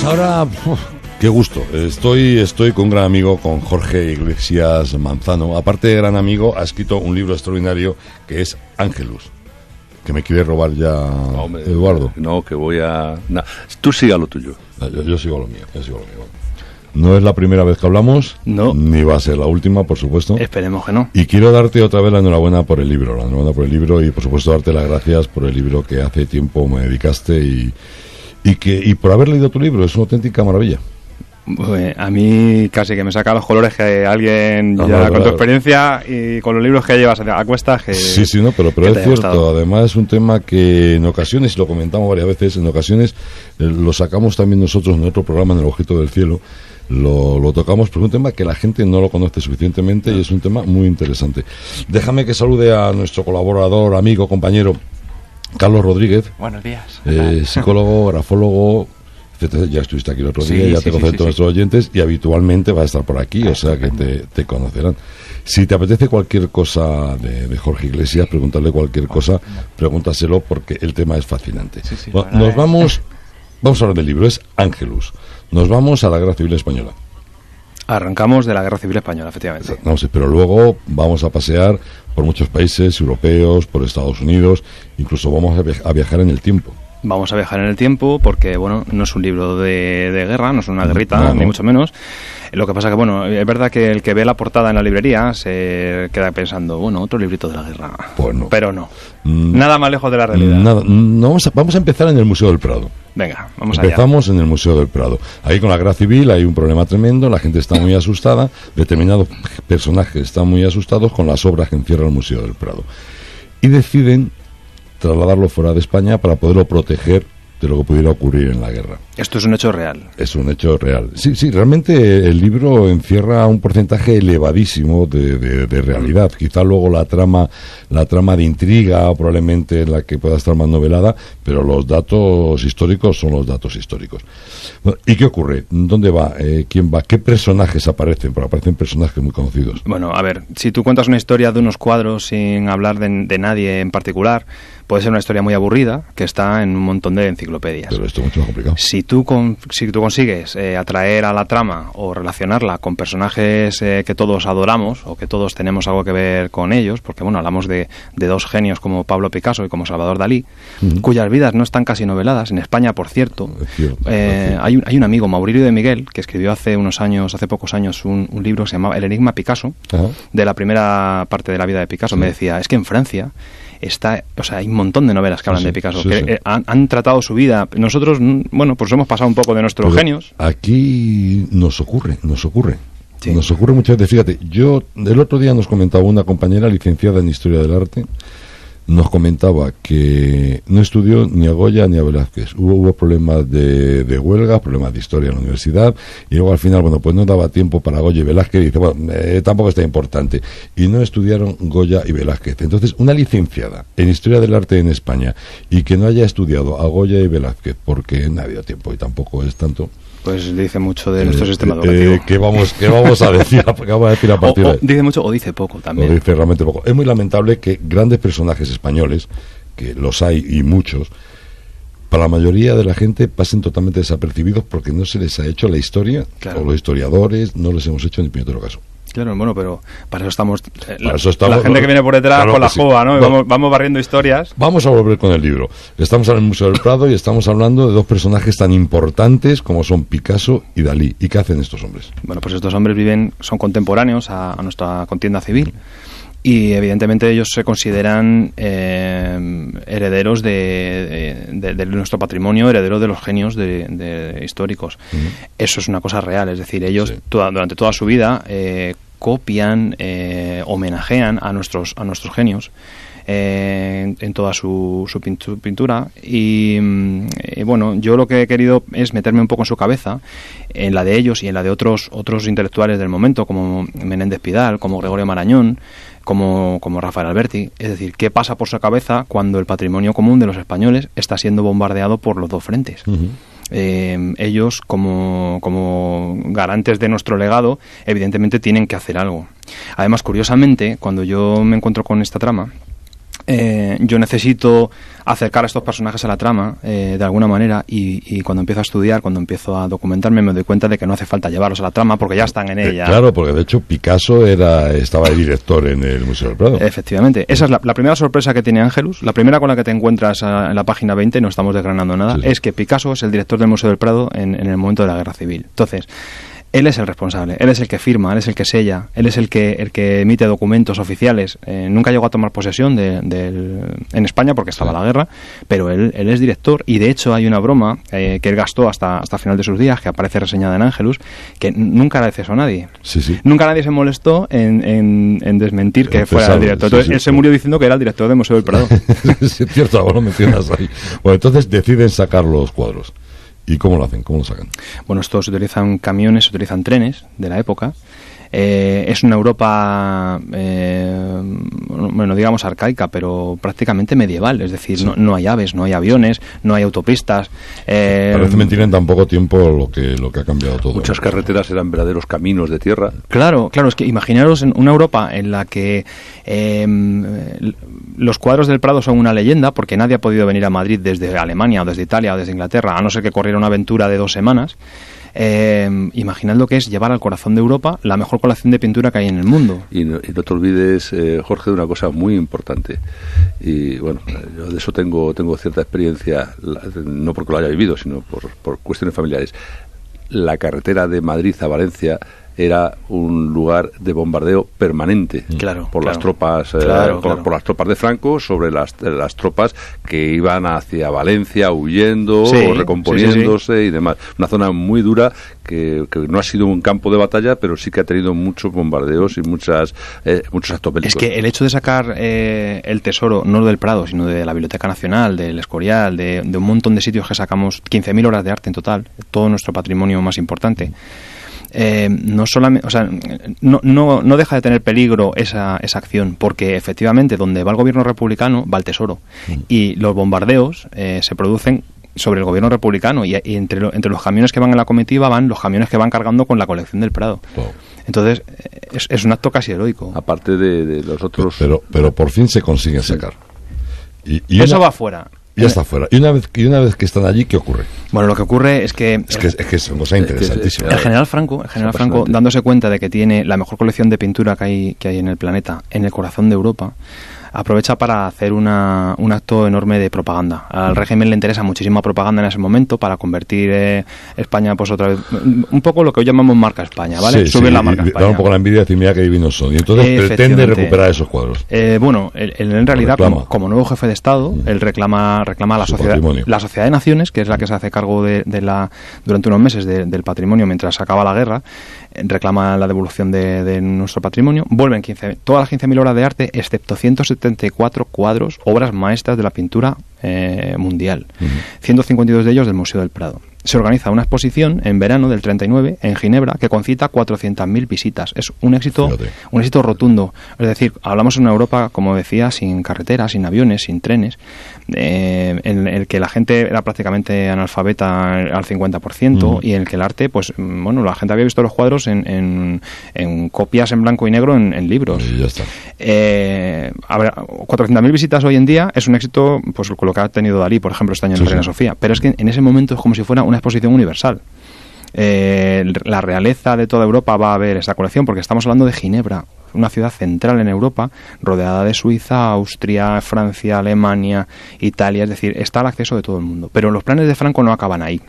ahora, qué gusto. Estoy con un gran amigo, con Jorge Iglesias Manzano. Aparte de gran amigo, ha escrito un libro extraordinario que es Ángelus. Que me quiere robar ya, no, hombre, Eduardo. No, que voy a... No, tú siga lo tuyo. Yo sigo lo mío, No es la primera vez que hablamos, no, ni va a ser la última, por supuesto. Esperemos que no. Y quiero darte otra vez la enhorabuena por el libro, y por supuesto darte las gracias por el libro que hace tiempo me dedicaste y por haber leído tu libro. Es una auténtica maravilla. Pues a mí casi que me saca los colores que alguien con tu experiencia y con los libros que llevas a cuestas que... Sí, no, pero es cierto. Además es un tema que en ocasiones, y lo comentamos varias veces, en ocasiones lo sacamos también nosotros en otro programa, en El Objeto del Cielo, lo tocamos, pero es un tema que la gente no lo conoce suficientemente y es un tema muy interesante. Déjame que salude a nuestro colaborador, amigo, compañero, Carlos Rodríguez. Buenos días. Psicólogo, grafólogo, etcétera. Ya estuviste aquí el otro día, ya te conocen todos nuestros oyentes y habitualmente vas a estar por aquí, o sea que te conocerán. Si te apetece cualquier cosa de Jorge Iglesias, preguntarle cualquier cosa, pregúntaselo porque el tema es fascinante. Bueno, vamos a hablar del libro, es Ángelus. Nos vamos a la Guerra Civil Española. Arrancamos de la Guerra Civil Española, efectivamente. No sé, pero luego vamos a pasear por muchos países europeos, por Estados Unidos, incluso vamos a viajar en el tiempo. Vamos a viajar en el tiempo porque, bueno, no es un libro de guerra, no es una guerrita, ni mucho menos. Lo que pasa que, bueno, es verdad que el que ve la portada en la librería se queda pensando, bueno, otro librito de la guerra. Pues no. Pero no. Nada más lejos de la realidad. Vamos a empezar en el Museo del Prado. Venga, vamos allá. Empezamos en el Museo del Prado. Ahí con la Guerra Civil hay un problema tremendo, la gente está muy asustada, determinados personajes están muy asustados con las obras que encierra el Museo del Prado. Y deciden trasladarlo fuera de España para poderlo proteger de lo que pudiera ocurrir en la guerra. Esto es un hecho real. Es un hecho real. Sí, realmente el libro encierra un porcentaje elevadísimo de realidad. Quizá luego la trama de intriga, probablemente la que pueda estar más novelada, pero los datos históricos son los datos históricos. Bueno, ¿y qué ocurre? ¿Dónde va? ¿Quién va? ¿Qué personajes aparecen? Porque aparecen personajes muy conocidos. Bueno, a ver, si tú cuentas una historia de unos cuadros sin hablar de nadie en particular, puede ser una historia muy aburrida que está en un montón de enciclopedias. Pero esto es mucho más complicado. Si tú consigues atraer a la trama o relacionarla con personajes que todos adoramos o que todos tenemos algo que ver con ellos, porque bueno, hablamos de dos genios como Pablo Picasso y como Salvador Dalí, cuyas vidas no están casi noveladas. En España, por cierto, hay un amigo, Maurilio de Miguel, que escribió hace pocos años un libro que se llamaba El enigma Picasso, de la primera parte de la vida de Picasso. Me decía, es que en Francia hay un montón de novelas que hablan de Picasso, han tratado su vida. Nosotros, bueno, pues hemos pasado un poco de nuestros genios. Aquí nos ocurre. Sí. Nos ocurre muchas veces. Fíjate, el otro día nos comentaba una compañera licenciada en Historia del Arte, nos comentaba que no estudió ni a Goya ni a Velázquez. Hubo problemas de huelga, problemas de historia en la universidad, y luego al final, bueno, pues no daba tiempo para Goya y Velázquez, y dice, bueno, tampoco está importante. Y no estudiaron Goya y Velázquez. Entonces, una licenciada en Historia del Arte en España, y que no haya estudiado a Goya y Velázquez, porque no ha habido tiempo y tampoco es tanto... Pues dice mucho de nuestro sistema educativo. ¿Qué vamos a decir? ¿Qué vamos a decir a partir de ahí? Dice mucho o dice poco también. O dice realmente poco. Es muy lamentable que grandes personajes españoles, que los hay y muchos, para la mayoría de la gente pasen totalmente desapercibidos porque no se les ha hecho la historia, o los historiadores no les hemos hecho ni puñetero caso. Claro, bueno, pero para eso estamos... La gente que viene por detrás con la joa, ¿no? Vamos barriendo historias. Vamos a volver con el libro. Estamos en el Museo del Prado y estamos hablando de dos personajes tan importantes como son Picasso y Dalí. ¿Y qué hacen estos hombres? Bueno, pues estos hombres son contemporáneos a nuestra contienda civil. Y evidentemente ellos se consideran herederos de nuestro patrimonio, herederos de los genios de históricos. Eso es una cosa real, es decir, ellos durante toda su vida copian, homenajean a nuestros genios en toda su pintura y bueno, yo lo que he querido es meterme un poco en su cabeza, en la de ellos y en la de otros intelectuales del momento, como Menéndez Pidal, como Gregorio Marañón, como Rafael Alberti. Es decir, ¿qué pasa por su cabeza cuando el patrimonio común de los españoles está siendo bombardeado por los dos frentes? Ellos, como garantes de nuestro legado, evidentemente tienen que hacer algo. Además, curiosamente, cuando yo me encuentro con esta trama, yo necesito acercar a estos personajes a la trama de alguna manera, y cuando empiezo a estudiar, cuando empiezo a documentarme, me doy cuenta de que no hace falta llevarlos a la trama porque ya están en ella. Claro, porque de hecho Picasso estaba de director en el Museo del Prado. Efectivamente. Esa es la primera sorpresa que tiene Ángelus, la primera con la que te encuentras en la página 20, no estamos desgranando nada, es que Picasso es el director del Museo del Prado en el momento de la Guerra Civil. Entonces, él es el responsable, él es el que firma, él es el que sella, él es el que emite documentos oficiales. Nunca llegó a tomar posesión en España porque estaba la guerra, pero él es director, y de hecho hay una broma que él gastó hasta el final de sus días, que aparece reseñada en Ángelus, que nunca le acceso a nadie. Nunca nadie se molestó en desmentir que fuera el director. Entonces él se murió diciendo que era el director del Museo del Prado. Sí, es cierto, ahora lo mencionas ahí. Bueno, entonces deciden sacar los cuadros. ¿Y cómo lo hacen? ¿Cómo lo sacan? Bueno, estos se utilizan camiones, se utilizan trenes de la época. Es una Europa, bueno, digamos arcaica, pero prácticamente medieval. Es decir, no hay aves, no hay aviones, no hay autopistas. Parece mentira en tan poco tiempo lo que ha cambiado todo. Muchas carreteras eran verdaderos caminos de tierra. Claro, es que imaginaros en una Europa en la que los cuadros del Prado son una leyenda, porque nadie ha podido venir a Madrid desde Alemania o desde Italia o desde Inglaterra, a no ser que corriera una aventura de 2 semanas. Imaginad lo que es llevar al corazón de Europa la mejor colección de pintura que hay en el mundo. Y no te olvides, Jorge, de una cosa muy importante. Y bueno, yo de eso tengo cierta experiencia, no porque lo haya vivido, sino por cuestiones familiares. La carretera de Madrid a Valencia era un lugar de bombardeo permanente por las tropas por las tropas de Franco sobre las tropas que iban hacia Valencia huyendo o recomponiéndose y demás. Una zona muy dura que no ha sido un campo de batalla, pero sí que ha tenido muchos bombardeos y muchos actos bélicos. Es que el hecho de sacar el tesoro, no del Prado, sino de la Biblioteca Nacional, del Escorial, de un montón de sitios que sacamos, 15.000 obras de arte en total, todo nuestro patrimonio más importante, no solamente, o sea, no deja de tener peligro esa acción, porque efectivamente donde va el gobierno republicano va el tesoro, y los bombardeos se producen sobre el gobierno republicano, y entre los camiones que van en la comitiva van los camiones que van cargando con la colección del Prado. Entonces es un acto casi heroico, aparte de los otros, pero por fin se consiguen sacar, y eso va fuera. Ya está fuera. Y una vez que están allí, ¿qué ocurre? Bueno, lo que ocurre es que es una cosa interesantísima. El general Franco, dándose cuenta de que tiene la mejor colección de pintura que hay en el planeta, en el corazón de Europa, aprovecha para hacer un acto enorme de propaganda. Al régimen le interesa muchísima propaganda en ese momento para convertir España, pues otra vez, un poco lo que hoy llamamos marca España, ¿vale? Subir la marca España. Da un poco la envidia y decir, mira qué divinos son. Y entonces pretende recuperar esos cuadros. Bueno, él en realidad, como nuevo jefe de Estado, él reclama la Sociedad de Naciones, que es la que se hace cargo durante unos meses del patrimonio mientras acaba la guerra. Reclama la devolución de nuestro patrimonio. Vuelven todas las 15.000 obras de arte, excepto 174 cuadros, obras maestras de la pintura mundial. 152 de ellos del Museo del Prado. Se organiza una exposición en verano del 39 en Ginebra que concita 400.000 visitas. Es un éxito rotundo. Es decir, hablamos de una Europa, como decía, sin carreteras, sin aviones, sin trenes, en el que la gente era prácticamente analfabeta al 50%, y en el que el arte, pues bueno, la gente había visto los cuadros en copias en blanco y negro en libros. Y ya está. 400.000 visitas hoy en día es un éxito, pues con lo que ha tenido Dalí, por ejemplo, este año en la Reina Sofía. Pero es que en ese momento es como si fuera una exposición universal. La realeza de toda Europa va a ver esta colección, porque estamos hablando de Ginebra, una ciudad central en Europa, rodeada de Suiza, Austria, Francia, Alemania, Italia. Es decir, está al acceso de todo el mundo. Pero los planes de Franco no acaban ahí.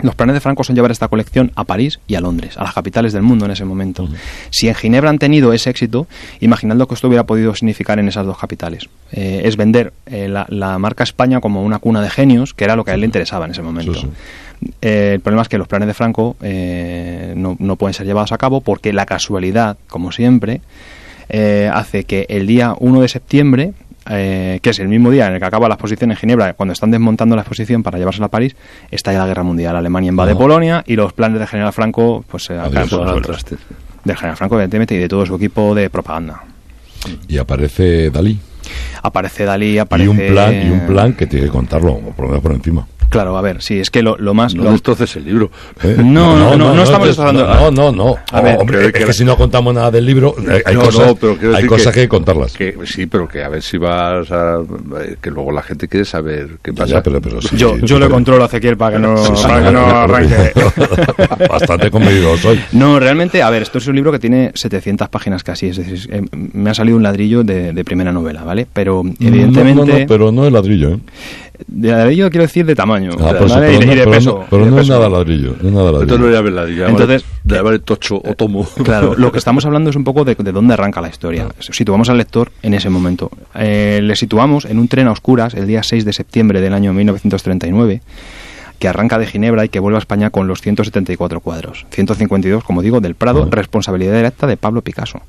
Los planes de Franco son llevar esta colección a París y a Londres, a las capitales del mundo en ese momento. Si en Ginebra han tenido ese éxito, imaginad lo que esto hubiera podido significar en esas dos capitales. Es vender la marca España como una cuna de genios, que era lo que a él le interesaba en ese momento. El problema es que los planes de Franco no pueden ser llevados a cabo, porque la casualidad, como siempre, hace que el día 1 de septiembre, que es el mismo día en el que acaba la exposición en Ginebra, cuando están desmontando la exposición para llevársela a París, estalla la Guerra Mundial. Alemania invade Polonia y los planes del general Franco pues se acaban por el traste. Del general Franco, evidentemente, y de todo su equipo de propaganda. Y aparece Dalí. Aparece Dalí, Y un plan que tiene que contarlo, por lo menos por encima. Claro, a ver, sí, es que lo más... No destroces el libro. No estamos destrozando... No. A ver, hombre, es que si no contamos nada del libro, hay cosas que contarlas. Sí, pero que a ver si vas a... que luego la gente quiere saber qué pasa. Ya, pero sí, yo le controlo a Ezequiel para que no arranque. Bastante convenido soy. No, realmente, a ver, esto es un libro que tiene 700 páginas casi, es decir, me ha salido un ladrillo de primera novela, ¿vale? Pero evidentemente... No, pero no el ladrillo, ¿eh? De ladrillo quiero decir de tamaño, pues, ¿vale? Y de peso. Pero no es nada ladrillo. Entonces no llame ladrillo, entonces, llame tocho o tomo. Claro, lo que estamos hablando es un poco de dónde arranca la historia. Situamos al lector en ese momento. Le situamos en un tren a oscuras el día 6 de septiembre del año 1939, que arranca de Ginebra y que vuelve a España con los 174 cuadros. 152, como digo, del Prado, responsabilidad directa de Pablo Picasso.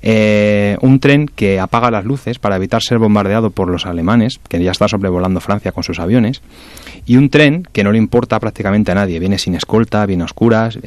Un tren que apaga las luces para evitar ser bombardeado por los alemanes, que ya está sobrevolando Francia con sus aviones, y un tren que no le importa prácticamente a nadie, viene sin escolta, viene a oscuras.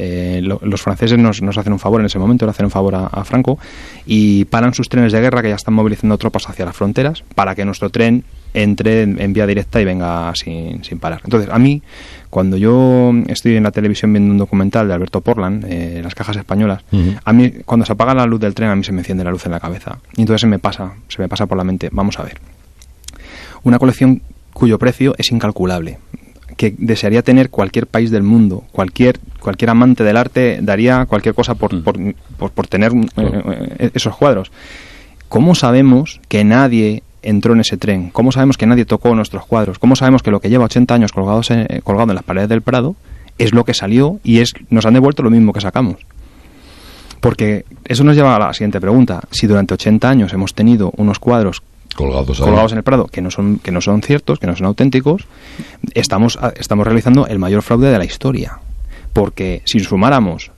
Los franceses nos hacen un favor en ese momento, le hacen un favor a Franco, y paran sus trenes de guerra que ya están movilizando tropas hacia las fronteras para que nuestro tren entre en vía directa y venga sin parar. Entonces, a mí, cuando yo estoy en la televisión viendo un documental de Alberto Portland, Las cajas españolas, a mí, cuando se apaga la luz del tren, a mí se me enciende la luz en la cabeza. Y entonces se me pasa por la mente, vamos a ver, una colección cuyo precio es incalculable, que desearía tener cualquier país del mundo, cualquier amante del arte daría cualquier cosa por tener esos cuadros. ¿Cómo sabemos que nadie entró en ese tren? ¿Cómo sabemos que nadie tocó nuestros cuadros? ¿Cómo sabemos que lo que lleva 80 años colgado en las paredes del Prado es lo que salió y nos han devuelto lo mismo que sacamos? Porque eso nos lleva a la siguiente pregunta. Si durante 80 años hemos tenido unos cuadros colgados en el Prado que no son ciertos, que no son auténticos, estamos realizando el mayor fraude de la historia. Porque si sumáramos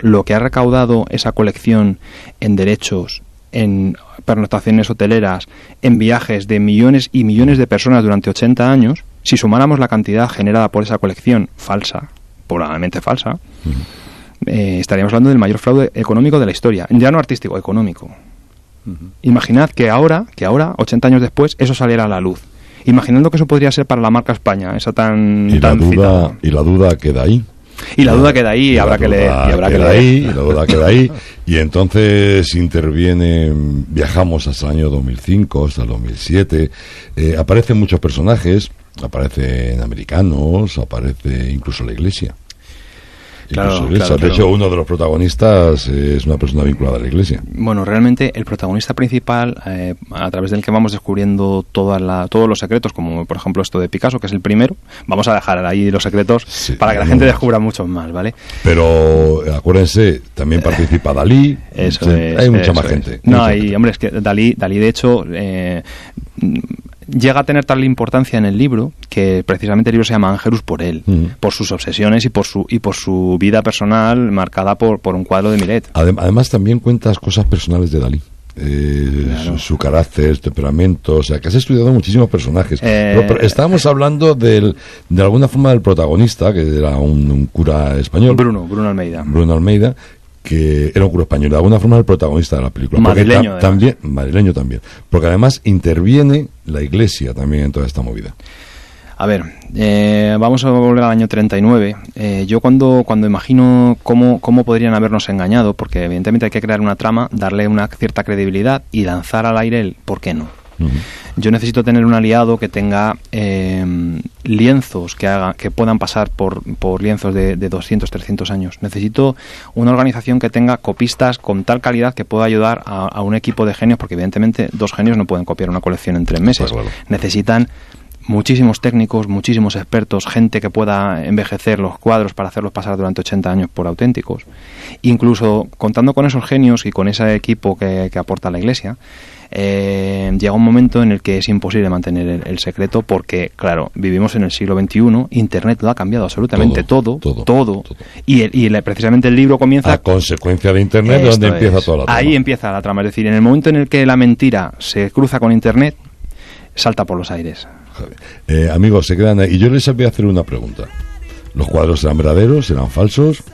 lo que ha recaudado esa colección en derechos, en pernoctaciones hoteleras, en viajes de millones y millones de personas durante 80 años, si sumáramos la cantidad generada por esa colección falsa, probablemente falsa, estaríamos hablando del mayor fraude económico de la historia, ya no artístico, económico. Imaginad que ahora, 80 años después, eso saliera a la luz. Imaginando que eso podría ser para la marca España, esa tan citada. Y la duda queda ahí. Y la duda queda ahí y habrá que leer. Y la duda queda ahí. Y entonces viajamos hasta el año 2005, hasta el 2007. Aparecen muchos personajes, aparecen americanos, aparece incluso la Iglesia. Claro. De hecho, uno de los protagonistas es una persona vinculada a la Iglesia. Bueno, realmente el protagonista principal, a través del que vamos descubriendo todos los secretos, como por ejemplo esto de Picasso, que es el primero, vamos a dejar ahí los secretos para que la gente descubra muchos más, ¿vale? Pero acuérdense, también participa Dalí. Hay mucha más gente. No, hombre, es que Dalí de hecho... llega a tener tal importancia en el libro que precisamente el libro se llama Angelus por él, por sus obsesiones y por su vida personal marcada por un cuadro de Millet. Además también cuentas cosas personales de Dalí. Claro. Su carácter, temperamento, o sea, que has estudiado muchísimos personajes. Pero estábamos hablando de alguna forma del protagonista, que era un cura español. Bruno Almeida, que era un cura español, de alguna forma el protagonista de la película. Madrileño también, porque además interviene la Iglesia también en toda esta movida. A ver, vamos a volver al año 39. Yo cuando imagino cómo podrían habernos engañado, porque evidentemente hay que crear una trama, darle una cierta credibilidad y lanzar al aire el ¿por qué no? Yo necesito tener un aliado que tenga lienzos que puedan pasar por lienzos de 200, 300 años. Necesito una organización que tenga copistas con tal calidad que pueda ayudar a un equipo de genios, porque evidentemente 2 genios no pueden copiar una colección en 3 meses. Claro. Necesitan muchísimos técnicos, muchísimos expertos, gente que pueda envejecer los cuadros para hacerlos pasar durante 80 años por auténticos. Incluso contando con esos genios y con ese equipo que aporta la Iglesia, llega un momento en el que es imposible mantener el secreto porque, claro, vivimos en el siglo XXI, Internet lo ha cambiado absolutamente todo. Y precisamente el libro comienza... A consecuencia de Internet, donde empieza toda la trama. Ahí empieza la trama, es decir, en el momento en el que la mentira se cruza con Internet, salta por los aires. Amigos, se quedan ahí. Y yo les voy a hacer una pregunta. ¿Los cuadros eran verdaderos? ¿Eran falsos?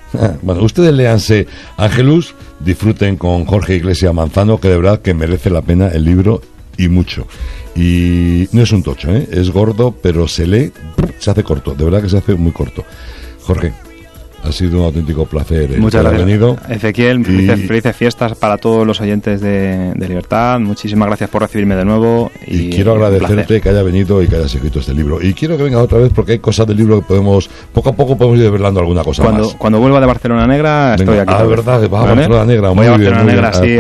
Bueno, ustedes léanse Angelus, disfruten con Jorge Iglesias Manzano, que de verdad que merece la pena el libro y mucho. Y no es un tocho, es gordo, pero se lee, se hace corto, de verdad que se hace muy corto. Jorge, ha sido un auténtico placer. Muchas gracias, venido. Ezequiel. Felices fiestas para todos los oyentes de Libertad. Muchísimas gracias por recibirme de nuevo. Y quiero agradecerte que haya venido y que hayas escrito este libro. Y quiero que vengas otra vez porque hay cosas del libro que podemos, poco a poco podemos ir desvelando alguna cosa más. Cuando vuelva de Barcelona Negra, estoy aquí. Verdad, que vas a Barcelona Negra. Voy a Barcelona Negra, sí,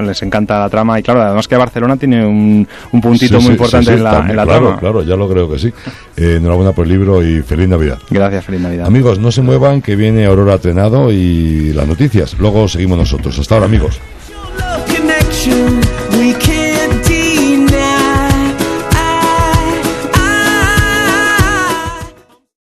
les encanta la trama. Y claro, además que Barcelona tiene un puntito muy importante en la trama. Claro, ya lo creo que sí. Enhorabuena por el libro y feliz Navidad. Gracias, feliz Navidad. Amigos, no se muevan, que viene Aurora Trenado y las noticias. Luego seguimos nosotros. Hasta ahora, amigos.